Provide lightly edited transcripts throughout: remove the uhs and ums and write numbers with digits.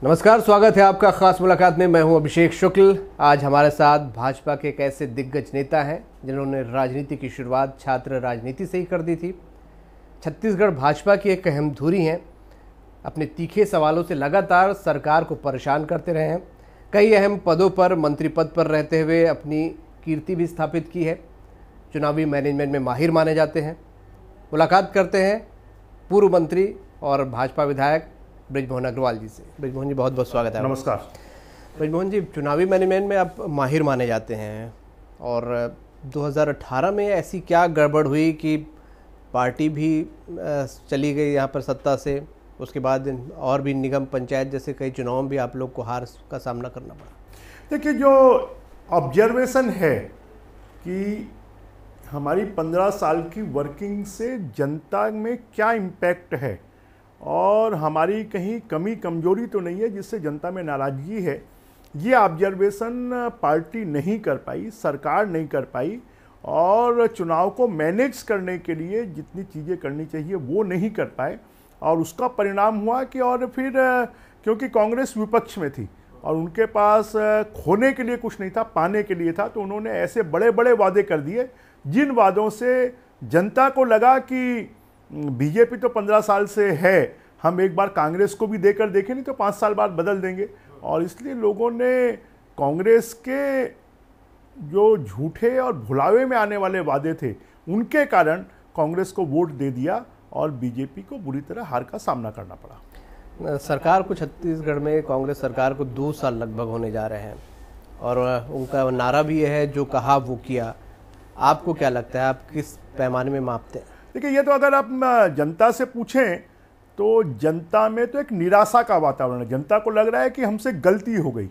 नमस्कार, स्वागत है आपका खास मुलाकात में। मैं हूं अभिषेक शुक्ल। आज हमारे साथ भाजपा के एक ऐसे दिग्गज नेता हैं जिन्होंने राजनीति की शुरुआत छात्र राजनीति से ही कर दी थी। छत्तीसगढ़ भाजपा की एक अहम धुरी हैं। अपने तीखे सवालों से लगातार सरकार को परेशान करते रहे हैं। कई अहम पदों पर, मंत्री पद पर रहते हुए अपनी कीर्ति भी स्थापित की है। चुनावी मैनेजमेंट में माहिर माने जाते हैं। मुलाकात करते हैं पूर्व मंत्री और भाजपा विधायक बृजमोहन अग्रवाल जी से। बृजमोहन जी, बहुत बहुत स्वागत है। नमस्कार। बृजमोहन जी, चुनावी मैनेजमेंट में आप माहिर माने जाते हैं और 2018 में ऐसी क्या गड़बड़ हुई कि पार्टी भी चली गई यहाँ पर सत्ता से। उसके बाद और भी निगम पंचायत जैसे कई चुनावों में भी आप लोग को हार का सामना करना पड़ा। देखिए, जो ऑब्जर्वेशन है कि हमारी 15 साल की वर्किंग से जनता में क्या इम्पैक्ट है और हमारी कहीं कमी कमजोरी तो नहीं है जिससे जनता में नाराजगी है, ये ऑब्जर्वेशन पार्टी नहीं कर पाई, सरकार नहीं कर पाई और चुनाव को मैनेज करने के लिए जितनी चीज़ें करनी चाहिए वो नहीं कर पाए। और उसका परिणाम हुआ कि और फिर क्योंकि कांग्रेस विपक्ष में थी और उनके पास खोने के लिए कुछ नहीं था, पाने के लिए था, तो उन्होंने ऐसे बड़े बड़े वादे कर दिए जिन वादों से जनता को लगा कि बीजेपी तो 15 साल से है, हम एक बार कांग्रेस को भी देकर देखें, नहीं तो 5 साल बाद बदल देंगे। और इसलिए लोगों ने कांग्रेस के जो झूठे और भुलावे में आने वाले वादे थे उनके कारण कांग्रेस को वोट दे दिया और बीजेपी को बुरी तरह हार का सामना करना पड़ा। सरकार को छत्तीसगढ़ में कांग्रेस सरकार को 2 साल लगभग होने जा रहे हैं और उनका नारा भी है, जो कहा वो किया। आपको क्या लगता है, आप किस पैमाने में मापते हैं? देखिए, ये तो अगर आप जनता से पूछें तो जनता में तो एक निराशा का वातावरण है। जनता को लग रहा है कि हमसे गलती हो गई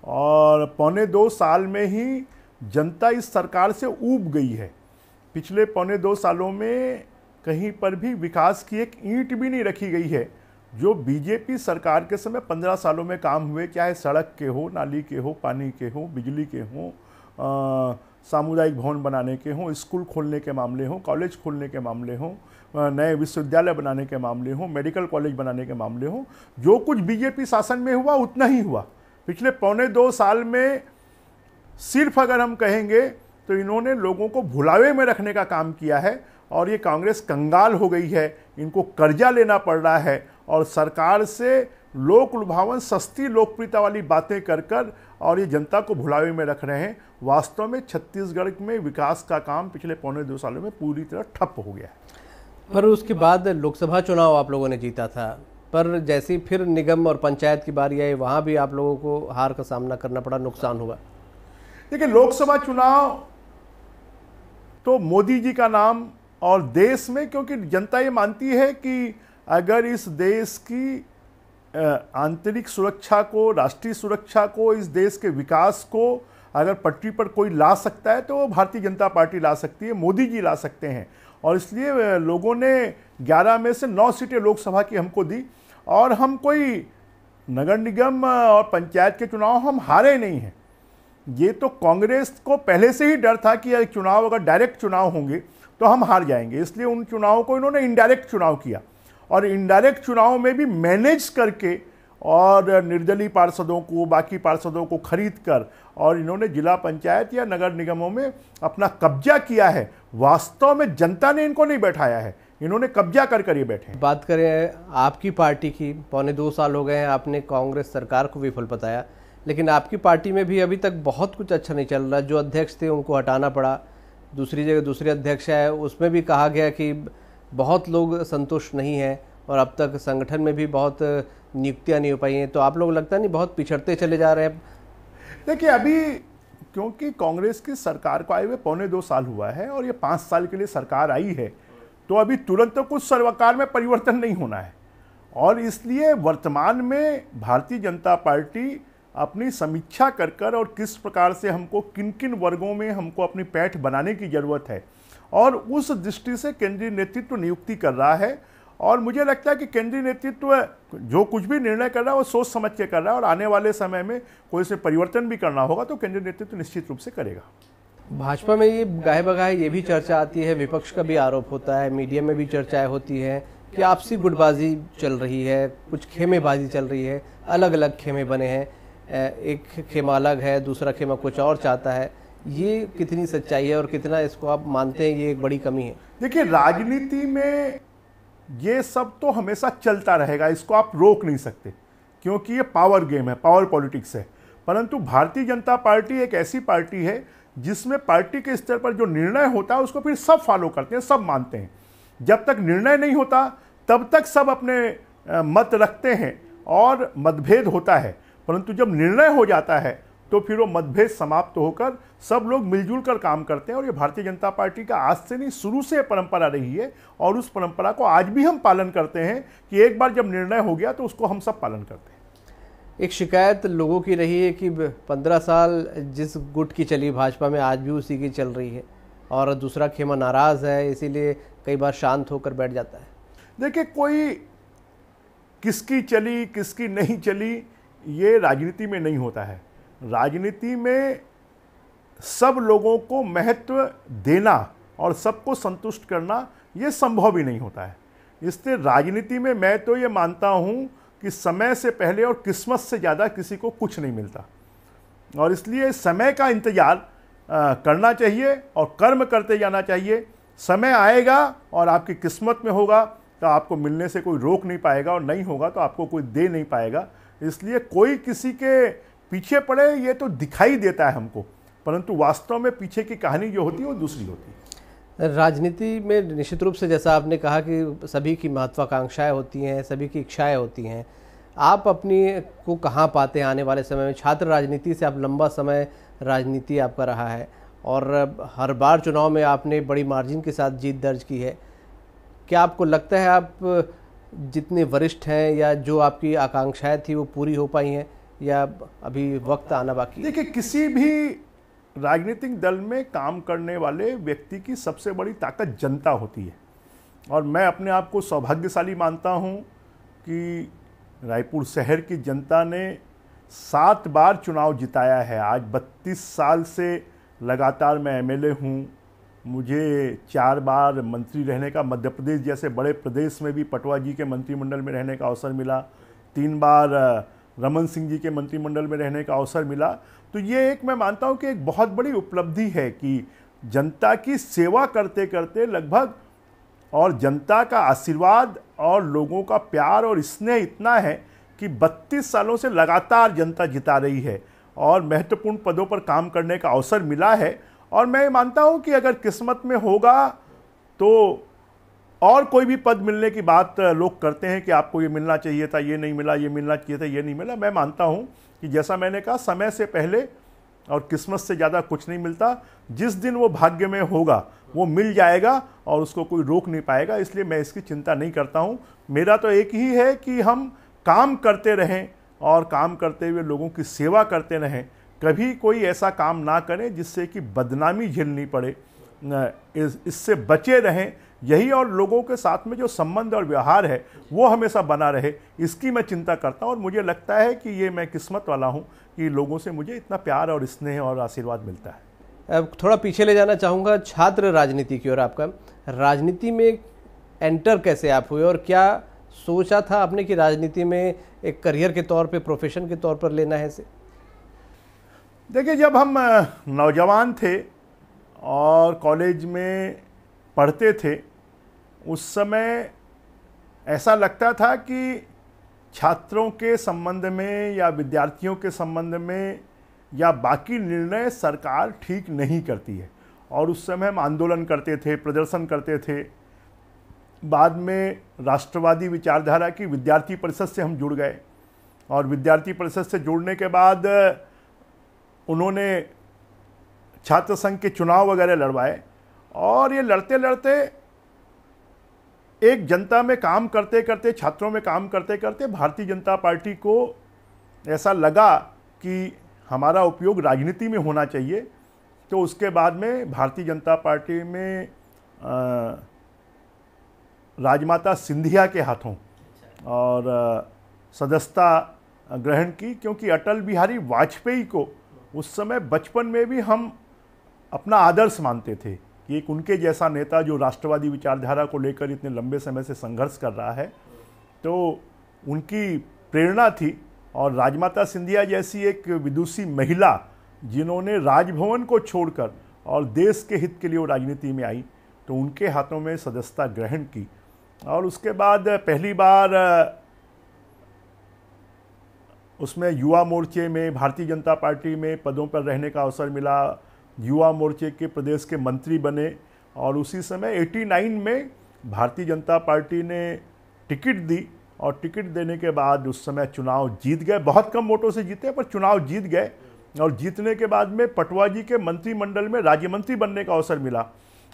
और 1.25 साल में ही जनता इस सरकार से ऊब गई है। पिछले 1.25 सालों में कहीं पर भी विकास की एक ईंट भी नहीं रखी गई है। जो बीजेपी सरकार के समय 15 सालों में काम हुए, चाहे सड़क के हो, नाली के हो, पानी के हो, बिजली के हो, सामुदायिक भवन बनाने के हों, स्कूल खोलने के मामले हों, कॉलेज खोलने के मामले हों, नए विश्वविद्यालय बनाने के मामले हों, मेडिकल कॉलेज बनाने के मामले हों, जो कुछ बीजेपी शासन में हुआ उतना ही हुआ। पिछले 1.25 साल में सिर्फ अगर हम कहेंगे तो इन्होंने लोगों को भुलावे में रखने का काम किया है और ये कांग्रेस कंगाल हो गई है। इनको कर्जा लेना पड़ रहा है और सरकार से लोक लुभावन सस्ती लोकप्रियता वाली बातें कर कर और ये जनता को भुलावे में रख रहे हैं। वास्तव में छत्तीसगढ़ में विकास का काम पिछले 1.25 सालों में पूरी तरह ठप हो गया है। पर उसके बाद लोकसभा चुनाव आप लोगों ने जीता था, पर जैसे फिर निगम और पंचायत की बारी आई, वहाँ भी आप लोगों को हार का सामना करना पड़ा, नुकसान हुआ। देखिए, लोकसभा चुनाव तो मोदी जी का नाम और देश में, क्योंकि जनता ये मानती है कि अगर इस देश की आंतरिक सुरक्षा को, राष्ट्रीय सुरक्षा को, इस देश के विकास को अगर पटरी पर कोई ला सकता है तो वो भारतीय जनता पार्टी ला सकती है, मोदी जी ला सकते हैं। और इसलिए लोगों ने 11 में से 9 सीटें लोकसभा की हमको दी और हम कोई नगर निगम और पंचायत के चुनाव हम हारे नहीं हैं। ये तो कांग्रेस को पहले से ही डर था कि चुनाव अगर डायरेक्ट चुनाव होंगे तो हम हार जाएंगे, इसलिए उन चुनावों को इन्होंने इनडायरेक्ट चुनाव किया और इनडायरेक्ट चुनाव में भी मैनेज करके और निर्दलीय पार्षदों को, बाकी पार्षदों को खरीद कर और इन्होंने जिला पंचायत या नगर निगमों में अपना कब्जा किया है। वास्तव में जनता ने इनको नहीं बैठाया है, इन्होंने कब्जा कर कर ये बैठे हैं। बात करें आपकी पार्टी की, 1.25 साल हो गए हैं, आपने कांग्रेस सरकार को विफल बताया, लेकिन आपकी पार्टी में भी अभी तक बहुत कुछ अच्छा नहीं चल रहा। जो अध्यक्ष थे उनको हटाना पड़ा, दूसरी जगह दूसरे अध्यक्ष है, उसमें भी कहा गया कि बहुत लोग संतुष्ट नहीं हैं और अब तक संगठन में भी बहुत नियुक्तियां नहीं हो पाई हैं। तो आप लोग लगता नहीं बहुत पिछड़ते चले जा रहे हैं? देखिए, अभी क्योंकि कांग्रेस की सरकार को आए हुए 1.25 साल हुआ है और ये 5 साल के लिए सरकार आई है, तो अभी तुरंत तो कुछ सरकार में परिवर्तन नहीं होना है और इसलिए वर्तमान में भारतीय जनता पार्टी अपनी समीक्षा कर कर और किस प्रकार से हमको किन किन वर्गों में हमको अपनी पैठ बनाने की जरूरत है और उस दृष्टि से केंद्रीय नेतृत्व नियुक्ति कर रहा है। और मुझे लगता है कि केंद्रीय नेतृत्व जो कुछ भी निर्णय कर रहा है वो सोच समझ के कर रहा है और आने वाले समय में कोई से परिवर्तन भी करना होगा तो केंद्रीय नेतृत्व निश्चित रूप से करेगा। भाजपा में ये गाहे बगाहे ये भी चर्चा आती है, विपक्ष का भी आरोप होता है, मीडिया में भी चर्चाएं होती हैं कि आपसी गुटबाजी चल रही है, कुछ खेमेबाजी चल रही है, अलग अलग खेमे बने हैं, एक खेमा अलग है, दूसरा खेमा कुछ और चाहता है। ये कितनी सच्चाई है और कितना इसको आप मानते हैं ये एक बड़ी कमी है? देखिए, राजनीति में ये सब तो हमेशा चलता रहेगा, इसको आप रोक नहीं सकते, क्योंकि ये पावर गेम है, पावर पॉलिटिक्स है। परंतु भारतीय जनता पार्टी एक ऐसी पार्टी है जिसमें पार्टी के स्तर पर जो निर्णय होता है उसको फिर सब फॉलो करते हैं, सब मानते हैं। जब तक निर्णय नहीं होता तब तक सब अपने मत रखते हैं और मतभेद होता है, परंतु जब निर्णय हो जाता है तो फिर वो मतभेद समाप्त होकर सब लोग मिलजुल कर काम करते हैं। और ये भारतीय जनता पार्टी का आज से नहीं, शुरू से परंपरा रही है और उस परंपरा को आज भी हम पालन करते हैं कि एक बार जब निर्णय हो गया तो उसको हम सब पालन करते हैं। एक शिकायत लोगों की रही है कि 15 साल जिस गुट की चली भाजपा में आज भी उसी की चल रही है और दूसरा खेमा नाराज है, इसीलिए कई बार शांत होकर बैठ जाता है। देखिए, कोई किसकी चली किसकी नहीं चली ये राजनीति में नहीं होता है। राजनीति में सब लोगों को महत्व देना और सबको संतुष्ट करना ये संभव ही नहीं होता है। इसलिए राजनीति में मैं तो ये मानता हूँ कि समय से पहले और किस्मत से ज़्यादा किसी को कुछ नहीं मिलता, और इसलिए समय का इंतजार करना चाहिए और कर्म करते जाना चाहिए। समय आएगा और आपकी किस्मत में होगा तो आपको मिलने से कोई रोक नहीं पाएगा, और नहीं होगा तो आपको कोई दे नहीं पाएगा। इसलिए कोई किसी के पीछे पड़े ये तो दिखाई देता है हमको, परंतु वास्तव में पीछे की कहानी जो होती है वो दूसरी होती है। राजनीति में निश्चित रूप से जैसा आपने कहा कि सभी की महत्वाकांक्षाएं होती हैं, सभी की इच्छाएं होती हैं। आप अपनी को कहाँ पाते हैं आने वाले समय में? छात्र राजनीति से आप लंबा समय राजनीति आपका रहा है और हर बार चुनाव में आपने बड़ी मार्जिन के साथ जीत दर्ज की है। क्या आपको लगता है आप जितने वरिष्ठ हैं या जो आपकी आकांक्षाएं थी वो पूरी हो पाई हैं या अभी वक्त आना बाकी? देखिए, किसी भी राजनीतिक दल में काम करने वाले व्यक्ति की सबसे बड़ी ताकत जनता होती है, और मैं अपने आप को सौभाग्यशाली मानता हूं कि रायपुर शहर की जनता ने 7 बार चुनाव जिताया है। आज 32 साल से लगातार मैं एमएलए हूं। मुझे 4 बार मंत्री रहने का, मध्य प्रदेश जैसे बड़े प्रदेश में भी पटवा जी के मंत्रिमंडल में रहने का अवसर मिला। 3 बार रमन सिंह जी के मंत्रिमंडल में रहने का अवसर मिला। तो ये एक मैं मानता हूं कि एक बहुत बड़ी उपलब्धि है कि जनता की सेवा करते करते लगभग, और जनता का आशीर्वाद और लोगों का प्यार और स्नेह इतना है कि 32 सालों से लगातार जनता जिता रही है और महत्वपूर्ण पदों पर काम करने का अवसर मिला है। और मैं मानता हूं कि अगर किस्मत में होगा तो और कोई भी पद मिलने की बात लोग करते हैं कि आपको ये मिलना चाहिए था, ये नहीं मिला, ये मिलना चाहिए था, ये नहीं मिला। मैं मानता हूं कि जैसा मैंने कहा, समय से पहले और किस्मत से ज़्यादा कुछ नहीं मिलता। जिस दिन वो भाग्य में होगा वो मिल जाएगा और उसको कोई रोक नहीं पाएगा। इसलिए मैं इसकी चिंता नहीं करता हूं। मेरा तो एक ही है कि हम काम करते रहें और काम करते हुए लोगों की सेवा करते रहें। कभी कोई ऐसा काम ना करें जिससे कि बदनामी झेलनी पड़े, इससे बचे रहें। यही, और लोगों के साथ में जो संबंध और व्यवहार है वो हमेशा बना रहे, इसकी मैं चिंता करता हूं। और मुझे लगता है कि ये मैं किस्मत वाला हूं कि लोगों से मुझे इतना प्यार और स्नेह और आशीर्वाद मिलता है। अब थोड़ा पीछे ले जाना चाहूँगा छात्र राजनीति की ओर। आपका राजनीति में एंटर कैसे आप हुए और क्या सोचा था आपने कि राजनीति में एक करियर के तौर पे, प्रोफेशन के तौर पर लेना है इसे? देखिए, जब हम नौजवान थे और कॉलेज में पढ़ते थे, उस समय ऐसा लगता था कि छात्रों के संबंध में या विद्यार्थियों के संबंध में या बाकी निर्णय सरकार ठीक नहीं करती है, और उस समय हम आंदोलन करते थे, प्रदर्शन करते थे। बाद में राष्ट्रवादी विचारधारा की विद्यार्थी परिषद से हम जुड़ गए, और विद्यार्थी परिषद से जुड़ने के बाद उन्होंने छात्र संघ के चुनाव वगैरह लड़वाए, और ये लड़ते लड़ते एक जनता में काम करते करते, छात्रों में काम करते करते भारतीय जनता पार्टी को ऐसा लगा कि हमारा उपयोग राजनीति में होना चाहिए। तो उसके बाद में भारतीय जनता पार्टी में राजमाता सिंधिया के हाथों और सदस्यता ग्रहण की, क्योंकि अटल बिहारी वाजपेयी को उस समय बचपन में भी हम अपना आदर्श मानते थे कि एक उनके जैसा नेता जो राष्ट्रवादी विचारधारा को लेकर इतने लंबे समय से संघर्ष कर रहा है, तो उनकी प्रेरणा थी। और राजमाता सिंधिया जैसी एक विदुषी महिला जिन्होंने राजभवन को छोड़कर और देश के हित के लिए वो राजनीति में आई, तो उनके हाथों में सदस्यता ग्रहण की। और उसके बाद पहली बार उसमें युवा मोर्चे में, भारतीय जनता पार्टी में पदों पर रहने का अवसर मिला। युवा मोर्चे के प्रदेश के मंत्री बने और उसी समय 89 में भारतीय जनता पार्टी ने टिकट दी और टिकट देने के बाद उस समय चुनाव जीत गए। बहुत कम वोटों से जीते पर चुनाव जीत गए। और जीतने के बाद में पटवा जी के मंत्रिमंडल में राज्य मंत्री बनने का अवसर मिला।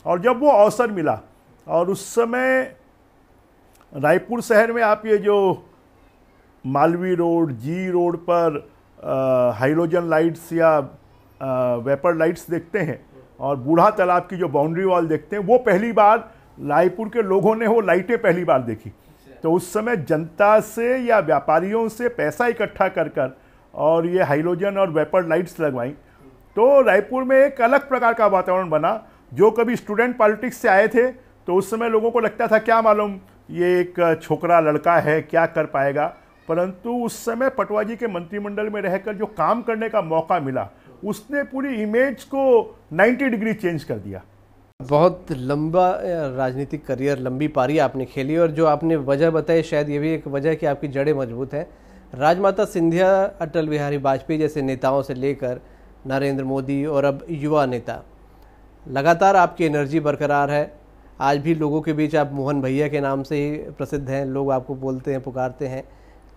और जब वो अवसर मिला और उस समय रायपुर शहर में आप ये जो मालवी रोड, जी रोड पर हाइड्रोजन लाइट्स या वेपर लाइट्स देखते हैं और बूढ़ा तालाब की जो बाउंड्री वॉल देखते हैं, वो पहली बार रायपुर के लोगों ने वो लाइटें पहली बार देखी। तो उस समय जनता से या व्यापारियों से पैसा इकट्ठा कर और ये हाइड्रोजन और वेपर लाइट्स लगवाई, तो रायपुर में एक अलग प्रकार का वातावरण बना। जो कभी स्टूडेंट पॉलिटिक्स से आए थे तो उस समय लोगों को लगता था क्या मालूम ये एक छोकरा लड़का है, क्या कर पाएगा। परंतु उस समय पटवा जी के मंत्रिमंडल में रहकर जो काम करने का मौका मिला, उसने पूरी इमेज को 90 डिग्री चेंज कर दिया। बहुत लंबा राजनीतिक करियर, लंबी पारी आपने खेली और जो आपने वजह बताई शायद ये भी एक वजह है कि आपकी जड़ें मजबूत हैं। राजमाता सिंधिया, अटल बिहारी वाजपेयी जैसे नेताओं से लेकर नरेंद्र मोदी और अब युवा नेता, लगातार आपकी एनर्जी बरकरार है। आज भी लोगों के बीच आप मोहन भैया के नाम से ही प्रसिद्ध हैं, लोग आपको बोलते हैं, पुकारते हैं।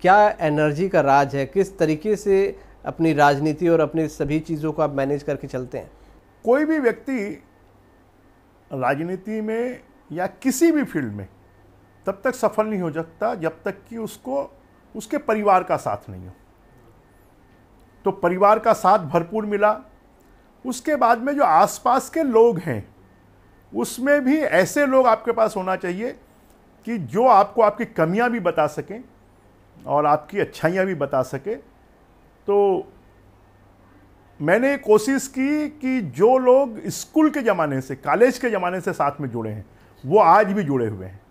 क्या एनर्जी का राज है? किस तरीके से अपनी राजनीति और अपनी सभी चीज़ों को आप मैनेज करके चलते हैं? कोई भी व्यक्ति राजनीति में या किसी भी फील्ड में तब तक सफल नहीं हो सकता जब तक कि उसको उसके परिवार का साथ नहीं हो। तो परिवार का साथ भरपूर मिला। उसके बाद में जो आसपास के लोग हैं उसमें भी ऐसे लोग आपके पास होना चाहिए कि जो आपको आपकी कमियां भी बता सकें और आपकी अच्छाइयां भी बता सके। तो मैंने कोशिश की कि जो लोग स्कूल के ज़माने से, कॉलेज के ज़माने से साथ में जुड़े हैं, वो आज भी जुड़े हुए हैं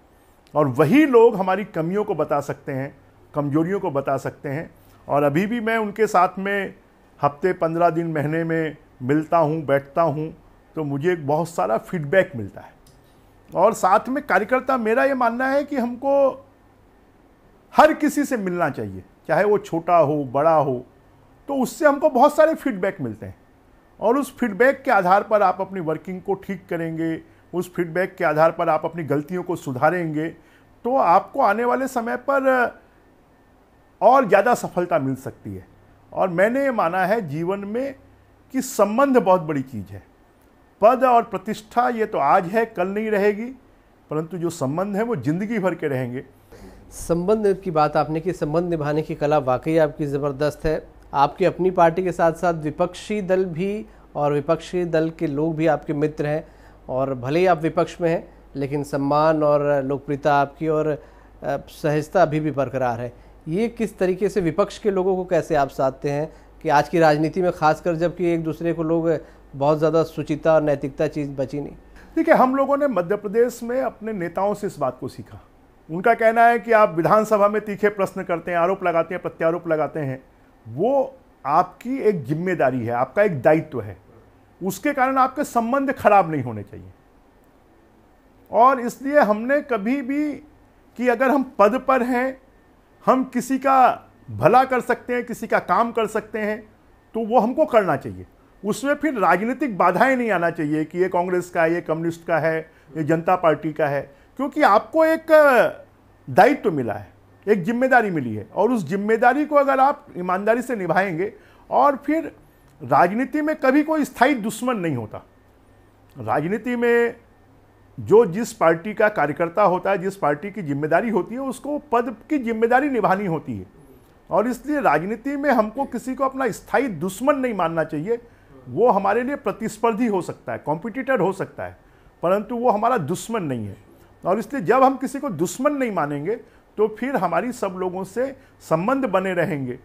और वही लोग हमारी कमियों को बता सकते हैं, कमजोरियों को बता सकते हैं। और अभी भी मैं उनके साथ में हफ्ते 15 दिन, महीने में मिलता हूँ, बैठता हूँ, तो मुझे बहुत सारा फीडबैक मिलता है। और साथ में कार्यकर्ता, मेरा ये मानना है कि हमको हर किसी से मिलना चाहिए, चाहे वो छोटा हो, बड़ा हो, तो उससे हमको बहुत सारे फीडबैक मिलते हैं। और उस फीडबैक के आधार पर आप अपनी वर्किंग को ठीक करेंगे, उस फीडबैक के आधार पर आप अपनी गलतियों को सुधारेंगे, तो आपको आने वाले समय पर और ज़्यादा सफलता मिल सकती है। और मैंने ये माना है जीवन में कि संबंध बहुत बड़ी चीज़ है। पद और प्रतिष्ठा ये तो आज है, कल नहीं रहेगी, परंतु जो संबंध है वो जिंदगी भर के रहेंगे। संबंध की बात आपने की, संबंध निभाने की कला वाकई आपकी ज़बरदस्त है। आपकी अपनी पार्टी के साथ साथ विपक्षी दल भी और विपक्षी दल के लोग भी आपके मित्र हैं और भले ही आप विपक्ष में हैं लेकिन सम्मान और लोकप्रियता आपकी और सहजता अभी भी बरकरार है। ये किस तरीके से विपक्ष के लोगों को कैसे आप साधते हैं कि आज की राजनीति में खासकर जबकि एक दूसरे को लोग बहुत ज़्यादा सुचिता और नैतिकता चीज़ बची नहीं? ठीक है, हम लोगों ने मध्य प्रदेश में अपने नेताओं से इस बात को सीखा। उनका कहना है कि आप विधानसभा में तीखे प्रश्न करते हैं, आरोप लगाते हैं, प्रत्यारोप लगाते हैं, वो आपकी एक जिम्मेदारी है, आपका एक दायित्व है। उसके कारण आपके संबंध खराब नहीं होने चाहिए। और इसलिए हमने कभी भी कि अगर हम पद पर हैं, हम किसी का भला कर सकते हैं, किसी का काम कर सकते हैं, तो वो हमको करना चाहिए। उसमें फिर राजनीतिक बाधाएं नहीं आना चाहिए कि ये कांग्रेस का है, ये कम्युनिस्ट का है, ये जनता पार्टी का है, क्योंकि आपको एक दायित्व मिला है, एक जिम्मेदारी मिली है। और उस जिम्मेदारी को अगर आप ईमानदारी से निभाएंगे, और फिर राजनीति में कभी कोई स्थायी दुश्मन नहीं होता। राजनीति में जो जिस पार्टी का कार्यकर्ता होता है, जिस पार्टी की जिम्मेदारी होती है, उसको पद की जिम्मेदारी निभानी होती है। और इसलिए राजनीति में हमको किसी को अपना स्थायी दुश्मन नहीं मानना चाहिए। वो हमारे लिए प्रतिस्पर्धी हो सकता है, कॉम्पिटिटर हो सकता है, परंतु वो हमारा दुश्मन नहीं है। और इसलिए जब हम किसी को दुश्मन नहीं मानेंगे तो फिर हमारी सब लोगों से संबंध बने रहेंगे।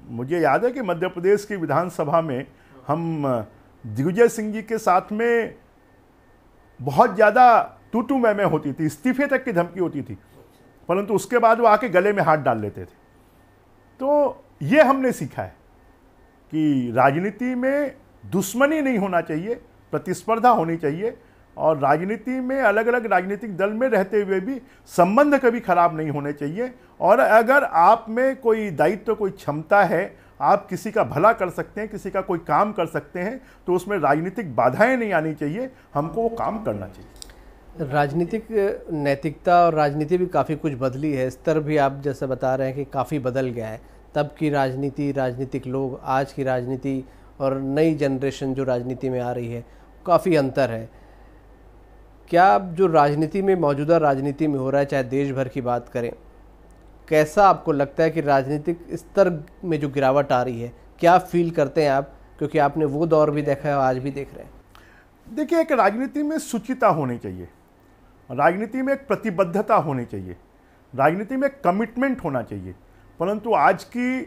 मुझे याद है कि मध्य प्रदेश की विधानसभा में हम दिग्विजय सिंह जी के साथ में बहुत ज़्यादा तू मैं होती थी, इस्तीफे तक की धमकी होती थी, परंतु उसके बाद वो आके गले में हाथ डाल लेते थे। तो ये हमने सीखा है कि राजनीति में दुश्मनी नहीं होना चाहिए, प्रतिस्पर्धा होनी चाहिए, और राजनीति में अलग अलग राजनीतिक दल में रहते हुए भी संबंध कभी खराब नहीं होने चाहिए। और अगर आप में कोई दायित्व, कोई क्षमता है, आप किसी का भला कर सकते हैं, किसी का कोई काम कर सकते हैं, तो उसमें राजनीतिक बाधाएं नहीं आनी चाहिए, हमको वो काम करना चाहिए। राजनीतिक नैतिकता और राजनीति भी काफ़ी कुछ बदली है, स्तर भी आप जैसे बता रहे हैं कि काफ़ी बदल गया है। तब की राजनीति, राजनीतिक लोग, आज की राजनीति और नई जनरेशन जो राजनीति में आ रही है, काफ़ी अंतर है। क्या जो राजनीति में, मौजूदा राजनीति में हो रहा है, चाहे देश भर की बात करें, कैसा आपको लगता है कि राजनीतिक स्तर में जो गिरावट आ रही है, क्या फील करते हैं आप? क्योंकि आपने वो दौर भी देखा है और आज भी देख रहे हैं। देखिए, एक राजनीति में शुचिता होनी चाहिए, राजनीति में एक प्रतिबद्धता होनी चाहिए, राजनीति में कमिटमेंट होना चाहिए। परंतु आज की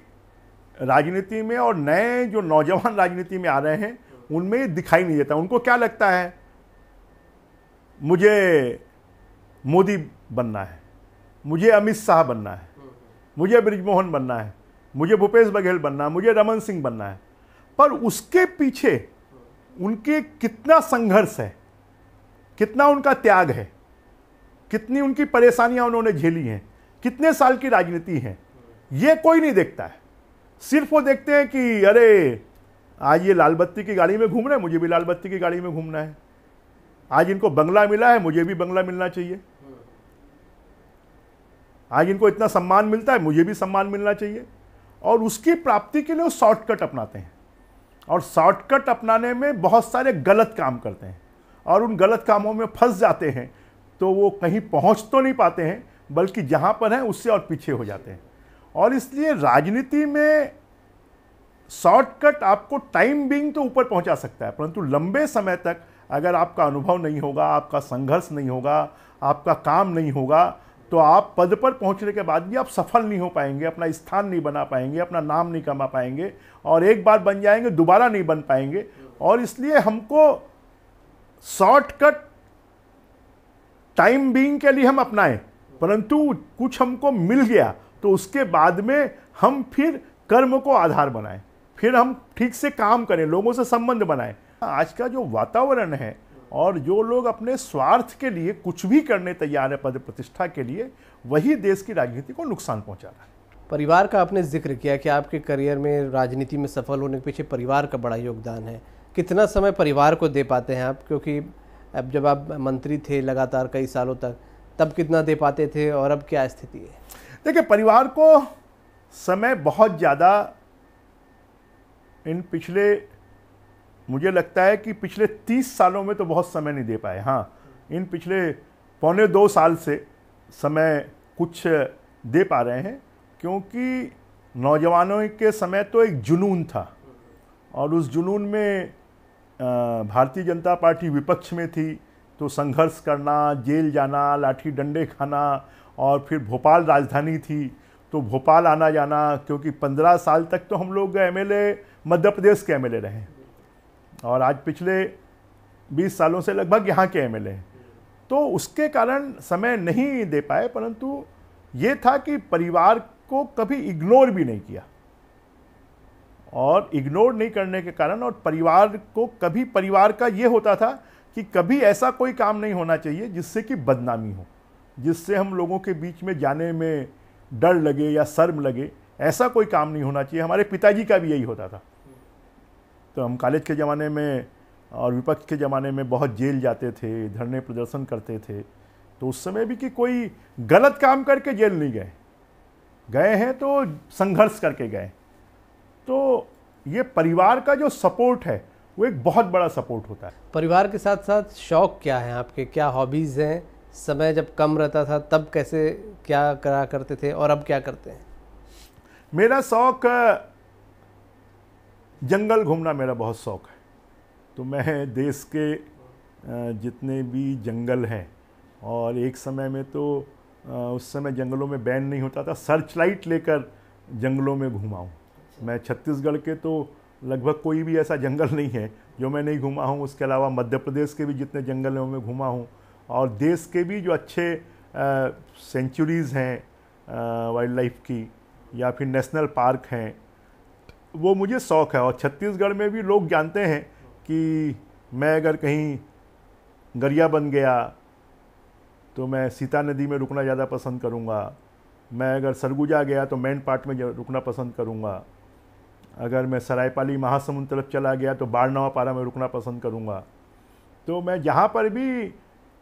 राजनीति में और नए जो नौजवान राजनीति में आ रहे हैं, उनमें ये दिखाई नहीं देता। उनको क्या लगता है, मुझे मोदी बनना है, मुझे अमित शाह बनना है, मुझे बृजमोहन बनना है, मुझे भूपेश बघेल बनना है, मुझे रमन सिंह बनना है। पर उसके पीछे उनके कितना संघर्ष है, कितना उनका त्याग है, कितनी उनकी परेशानियां उन्होंने झेली हैं, कितने साल की राजनीति है, ये कोई नहीं देखता है। सिर्फ वो देखते हैं कि अरे आज ये लाल बत्ती की गाड़ी में घूम रहे हैं, मुझे भी लाल बत्ती की गाड़ी में घूमना है। आज इनको बंगला मिला है, मुझे भी बंगला मिलना चाहिए। आज इनको इतना सम्मान मिलता है, मुझे भी सम्मान मिलना चाहिए। और उसकी प्राप्ति के लिए वो शॉर्टकट अपनाते हैं, और शॉर्टकट अपनाने में बहुत सारे गलत काम करते हैं, और उन गलत कामों में फंस जाते हैं। तो वो कहीं पहुंच तो नहीं पाते हैं, बल्कि जहां पर हैं उससे और पीछे हो जाते हैं। और इसलिए राजनीति में शॉर्टकट आपको टाइम बीइंग तो ऊपर पहुंचा सकता है, परंतु लंबे समय तक अगर आपका अनुभव नहीं होगा, आपका संघर्ष नहीं होगा, आपका काम नहीं होगा, तो आप पद पर पहुंचने के बाद भी आप सफल नहीं हो पाएंगे, अपना स्थान नहीं बना पाएंगे, अपना नाम नहीं कमा पाएंगे, और एक बार बन जाएंगे दोबारा नहीं बन पाएंगे। और इसलिए हमको शॉर्टकट टाइम बीइंग के लिए हम अपनाएं, परंतु कुछ हमको मिल गया तो उसके बाद में हम फिर कर्म को आधार बनाएं, फिर हम ठीक से काम करें, लोगों से संबंध बनाएं। आज का जो वातावरण है, और जो लोग अपने स्वार्थ के लिए कुछ भी करने तैयार है पद प्रतिष्ठा के लिए, वही देश की राजनीति को नुकसान पहुंचा रहा है। परिवार का आपने जिक्र किया कि आपके करियर में, राजनीति में सफल होने के पीछे परिवार का बड़ा योगदान है। कितना समय परिवार को दे पाते हैं आप? क्योंकि अब जब आप मंत्री थे लगातार कई सालों तक, तब कितना दे पाते थे और अब क्या स्थिति है? देखिए, परिवार को समय बहुत ज़्यादा इन पिछले, मुझे लगता है कि पिछले 30 सालों में तो बहुत समय नहीं दे पाए। हाँ, इन पिछले 1.25 साल से समय कुछ दे पा रहे हैं, क्योंकि नौजवानों के समय तो एक जुनून था, और उस जुनून में भारतीय जनता पार्टी विपक्ष में थी, तो संघर्ष करना, जेल जाना, लाठी डंडे खाना, और फिर भोपाल राजधानी थी तो भोपाल आना जाना, क्योंकि 15 साल तक तो हम लोग एमएलए, मध्य प्रदेश के एमएलए रहे, और आज पिछले 20 सालों से लगभग यहाँ के एमएलए हैं। तो उसके कारण समय नहीं दे पाए, परंतु ये था कि परिवार को कभी इग्नोर भी नहीं किया, और इग्नोर नहीं करने के कारण, और परिवार को कभी, परिवार का ये होता था कि कभी ऐसा कोई काम नहीं होना चाहिए जिससे कि बदनामी हो, जिससे हम लोगों के बीच में जाने में डर लगे या शर्म लगे, ऐसा कोई काम नहीं होना चाहिए। हमारे पिताजी का भी यही होता था। तो हम कॉलेज के ज़माने में और विपक्ष के ज़माने में बहुत जेल जाते थे, धरने प्रदर्शन करते थे, तो उस समय भी कि कोई गलत काम करके जेल नहीं गए, गए हैं तो संघर्ष करके गए। तो ये परिवार का जो सपोर्ट है वो एक बहुत बड़ा सपोर्ट होता है। परिवार के साथ साथ शौक क्या है आपके? क्या हॉबीज़ हैं? समय जब कम रहता था तब कैसे, क्या करा करते थे और अब क्या करते हैं? मेरा शौक, जंगल घूमना मेरा बहुत शौक है। तो मैं देश के जितने भी जंगल हैं, और एक समय में तो उस समय जंगलों में बैन नहीं होता था, सर्च लाइट लेकर जंगलों में घूमा हूँ। मैं छत्तीसगढ़ के तो लगभग कोई भी ऐसा जंगल नहीं है जो मैं नहीं घूमा हूँ। उसके अलावा मध्य प्रदेश के भी जितने जंगल हैं उनमें घूमा हूँ, और देश के भी जो अच्छे सेंचुरीज़ हैं वाइल्ड लाइफ की या फिर नेशनल पार्क हैं, वो मुझे शौक़ है। और छत्तीसगढ़ में भी लोग जानते हैं कि मैं अगर कहीं गरिया बन गया तो मैं सीता नदी में रुकना ज़्यादा पसंद करूँगा। मैं अगर सरगुजा गया तो मैन पार्ट में रुकना पसंद करूँगा। अगर मैं सरायपाली महासमुंद तरफ चला गया तो बारनवा पारा में रुकना पसंद करूँगा। तो मैं जहाँ पर भी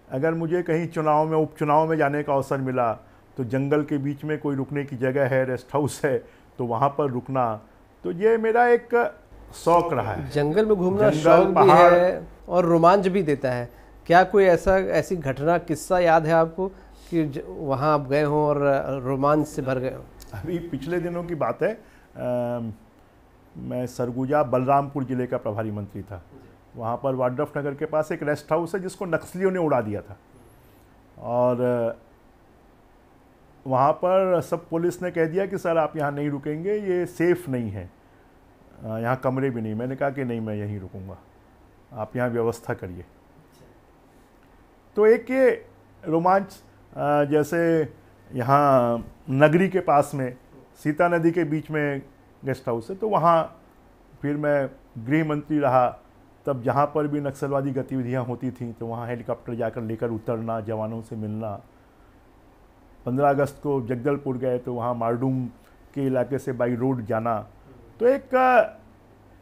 अगर मुझे कहीं चुनाव में उपचुनाव में जाने का अवसर मिला तो जंगल के बीच में कोई रुकने की जगह है, रेस्ट हाउस है, तो वहाँ पर रुकना, तो ये मेरा एक शौक़ रहा है। जंगल में घूमना शौक भी है और रोमांच भी देता है। क्या कोई ऐसी घटना, किस्सा याद है आपको कि वहाँ आप गए हों और रोमांच से भर गए हों? अभी पिछले दिनों की बात है, मैं सरगुजा बलरामपुर ज़िले का प्रभारी मंत्री था। वहाँ पर वाड्रफ नगर के पास एक रेस्ट हाउस है जिसको नक्सलियों ने उड़ा दिया था, और वहाँ पर सब पुलिस ने कह दिया कि सर आप यहाँ नहीं रुकेंगे, ये सेफ़ नहीं है, यहाँ कमरे भी नहीं। मैंने कहा कि नहीं, मैं यहीं रुकूंगा, आप यहाँ व्यवस्था करिए। तो एक ये रोमांच, जैसे यहाँ नगरी के पास में सीता नदी के बीच में गेस्ट हाउस है, तो वहाँ फिर मैं गृह मंत्री रहा, तब जहाँ पर भी नक्सलवादी गतिविधियाँ होती थीं तो वहाँ हेलीकॉप्टर जाकर लेकर उतरना, जवानों से मिलना। 15 अगस्त को जगदलपुर गए तो वहाँ मारडूम के इलाके से बाई रोड जाना। तो एक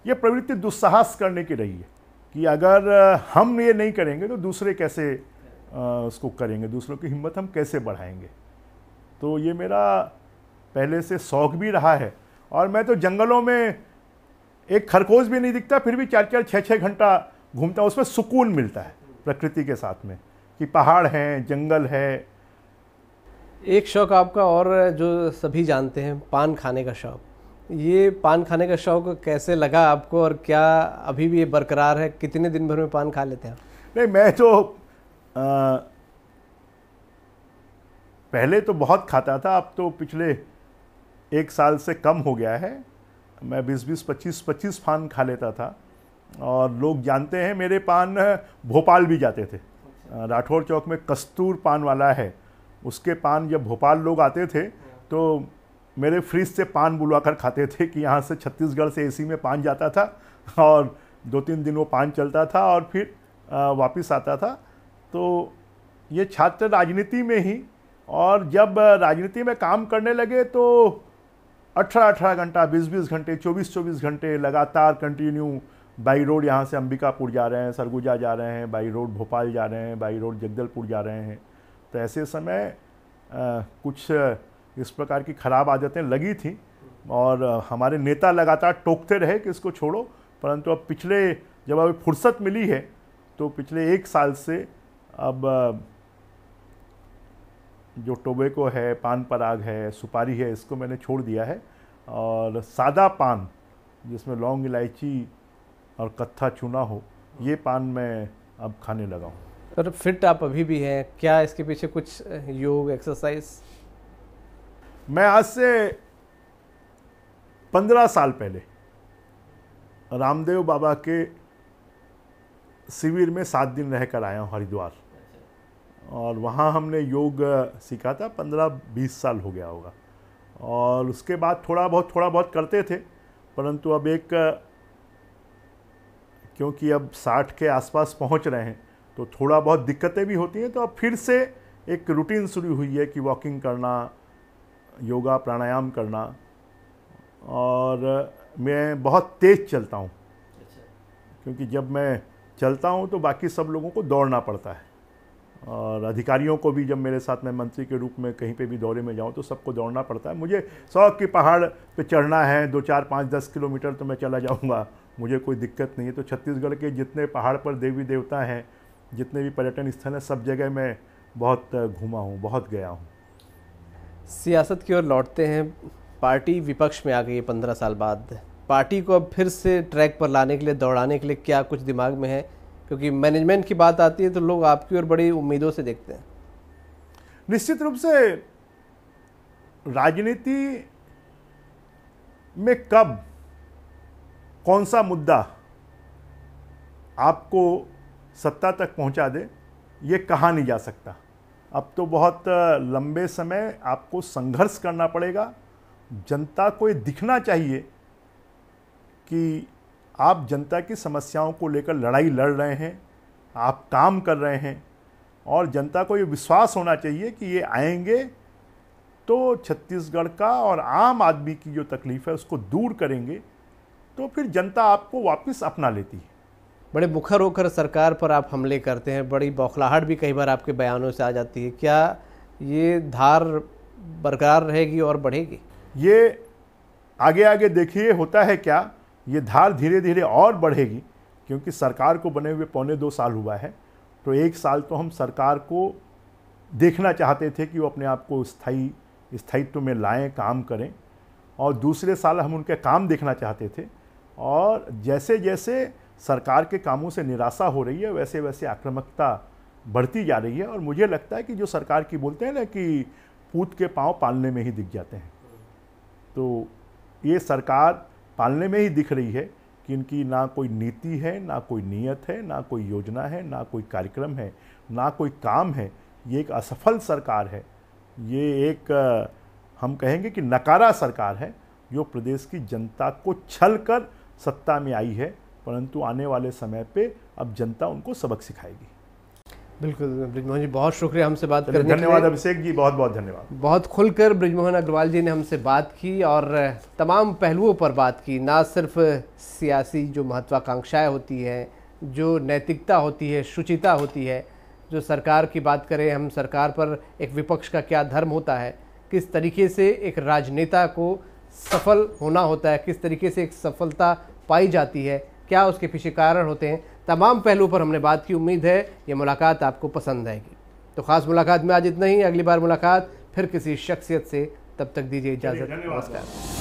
ये प्रवृत्ति दुस्साहस करने की रही है कि अगर हम ये नहीं करेंगे तो दूसरे कैसे उसको करेंगे, दूसरों की हिम्मत हम कैसे बढ़ाएंगे। तो ये मेरा पहले से शौक़ भी रहा है। और मैं तो जंगलों में एक खरगोश भी नहीं दिखता फिर भी 4-4, 6-6 घंटा घूमता हूँ। उसमें सुकून मिलता है प्रकृति के साथ में, कि पहाड़ हैं, जंगल है। एक शौक़ आपका और जो सभी जानते हैं, पान खाने का शौक़। ये पान खाने का शौक़ कैसे लगा आपको और क्या अभी भी ये बरकरार है? कितने दिन भर में पान खा लेते हैं? नहीं, मैं तो पहले तो बहुत खाता था, अब तो पिछले 1 साल से कम हो गया है। मैं 20-20, 25-25 पान खा लेता था। और लोग जानते हैं मेरे पान भोपाल भी जाते थे। राठौर चौक में कस्तूर पान वाला है, उसके पान जब भोपाल लोग आते थे तो मेरे फ्रिज से पान बुलवा कर खाते थे कि यहाँ से छत्तीसगढ़ से एसी में पान जाता था और 2-3 दिन वो पान चलता था और फिर वापस आता था। तो ये छात्र राजनीति में ही, और जब राजनीति में काम करने लगे तो 18-18 घंटा, 20-20 घंटे, 24-24 घंटे लगातार कंटिन्यू बाई रोड यहाँ से अंबिकापुर जा रहे हैं, सरगुजा जा रहे हैं, बाई रोड भोपाल जा रहे हैं, बाई रोड जगदलपुर जा रहे हैं। तो ऐसे समय कुछ इस प्रकार की ख़राब आदतें लगी थी और हमारे नेता लगातार टोकते रहे कि इसको छोड़ो। परंतु अब जब अभी फुर्सत मिली है तो पिछले 1 साल से अब जो टोबैको है, पान पराग है, सुपारी है, इसको मैंने छोड़ दिया है। और सादा पान जिसमें लौंग, इलायची और कत्था चूना हो, ये पान मैं अब खाने लगा हूँ। और फिट आप अभी भी हैं? क्या इसके पीछे कुछ योग, एक्सरसाइज? मैं आज से 15 साल पहले रामदेव बाबा के शिविर में 7 दिन रहकर आया हूँ हरिद्वार, और वहाँ हमने योग सीखा था। 15-20 साल हो गया होगा। और उसके बाद थोड़ा बहुत करते थे, परंतु अब क्योंकि अब 60 के आसपास पहुँच रहे हैं तो थोड़ा बहुत दिक्कतें भी होती हैं। तो अब फिर से एक रूटीन शुरू हुई है कि वॉकिंग करना, योगा प्राणायाम करना। और मैं बहुत तेज़ चलता हूँ, क्योंकि जब मैं चलता हूँ तो बाकी सब लोगों को दौड़ना पड़ता है, और अधिकारियों को भी जब मेरे साथ मैं मंत्री के रूप में कहीं पे भी दौरे में जाऊँ तो सबको दौड़ना पड़ता है। मुझे 100 की पहाड़ पे चढ़ना है, 2, 4, 5, 10 किलोमीटर तो मैं चला जाऊँगा, मुझे कोई दिक्कत नहीं है। तो छत्तीसगढ़ के जितने पहाड़ पर देवी देवता हैं, जितने भी पर्यटन स्थल हैं, सब जगह मैं बहुत घूमा हूँ, बहुत गया हूँ। सियासत की ओर लौटते हैं। पार्टी विपक्ष में आ गई है 15 साल बाद। पार्टी को अब फिर से ट्रैक पर लाने के लिए, दौड़ाने के लिए क्या कुछ दिमाग में है? क्योंकि मैनेजमेंट की बात आती है तो लोग आपकी ओर बड़ी उम्मीदों से देखते हैं। निश्चित रूप से राजनीति में कब कौन सा मुद्दा आपको सत्ता तक पहुंचा दे, ये कहा नहीं जा सकता। अब तो बहुत लंबे समय आपको संघर्ष करना पड़ेगा। जनता को ये दिखना चाहिए कि आप जनता की समस्याओं को लेकर लड़ाई लड़ रहे हैं, आप काम कर रहे हैं, और जनता को ये विश्वास होना चाहिए कि ये आएंगे तो छत्तीसगढ़ का और आम आदमी की जो तकलीफ है उसको दूर करेंगे, तो फिर जनता आपको वापस अपना लेती है। बड़े मुखर होकर सरकार पर आप हमले करते हैं, बड़ी बौखलाहट भी कई बार आपके बयानों से आ जाती है। क्या ये धार बरकरार रहेगी और बढ़ेगी? ये आगे आगे देखिए होता है क्या, ये धार धीरे धीरे और बढ़ेगी, क्योंकि सरकार को बने हुए 1.25 साल हुआ है। तो 1 साल तो हम सरकार को देखना चाहते थे कि वो अपने आप को स्थायित्व में लाएं, काम करें, और दूसरे साल हम उनके काम देखना चाहते थे। और जैसे जैसे सरकार के कामों से निराशा हो रही है, वैसे वैसे आक्रामकता बढ़ती जा रही है। और मुझे लगता है कि जो सरकार की बोलते हैं ना कि पूत के पांव पालने में ही दिख जाते हैं, तो ये सरकार पालने में ही दिख रही है कि इनकी ना कोई नीति है, ना कोई नीयत है, ना कोई योजना है, ना कोई कार्यक्रम है, ना कोई काम है। ये एक असफल सरकार है। ये एक हम कहेंगे कि नकारा सरकार है, जो प्रदेश की जनता को छल कर सत्ता में आई है, परंतु आने वाले समय पे अब जनता उनको सबक सिखाएगी। बिल्कुल बृजमोहन जी, बहुत शुक्रिया हमसे बात करने के लिए। धन्यवाद अभिषेक जी, बहुत बहुत धन्यवाद। बहुत खुलकर बृजमोहन अग्रवाल जी ने हमसे बात की और तमाम पहलुओं पर बात की, ना सिर्फ सियासी जो महत्वाकांक्षाएं होती हैं, जो नैतिकता होती है, शुचिता होती है, जो सरकार की बात करें हम, सरकार पर एक विपक्ष का क्या धर्म होता है, किस तरीके से एक राजनेता को सफल होना होता है, किस तरीके से एक सफलता पाई जाती है, क्या उसके पीछे कारण होते हैं, तमाम पहलुओं पर हमने बात की। उम्मीद है ये मुलाकात आपको पसंद आएगी। तो ख़ास मुलाकात में आज इतना ही। अगली बार मुलाकात फिर किसी शख्सियत से, तब तक दीजिए इजाज़त। नमस्कार।